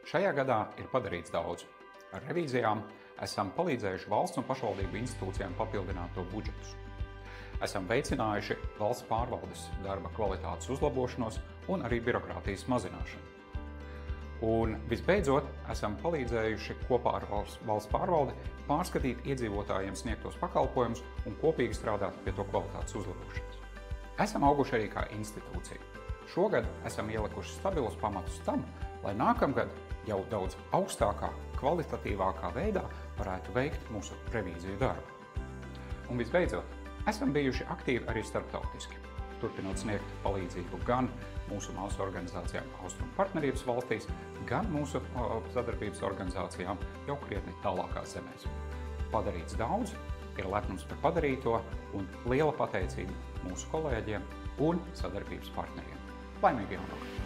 Šajā gadā ir padarīts daudz. Ar revīzijām esam palīdzējuši valsts un pašvaldību institūcijām papildināt to budžetus. Esam veicinājuši valsts pārvaldes darba kvalitātes uzlabošanos un arī birokrātijas mazināšanu. Un visbeidzot, esam palīdzējuši kopā ar valsts pārvaldi pārskatīt iedzīvotājiem sniegtos pakalpojumus un kopīgi strādāt pie to kvalitātes uzlabošanas. Esam auguši arī kā institūcija. Šogad esam ielikuši stabilus pamatus tam, lai nākamgad jau daudz augstākā, kvalitatīvākā veidā varētu veikt mūsu revīziju darbu. Un visbeidzot, esam bijuši aktīvi arī starptautiski, turpinot sniegt palīdzību gan mūsu māsu organizācijām Austrumu partnerības valstīs, gan mūsu sadarbības organizācijām jau krietni tālākās zemēs. Padarīts daudz, ir lepnums par padarīto un liela pateicība mūsu kolēģiem un sadarbības partneriem. Laimīgu jaunu gadu!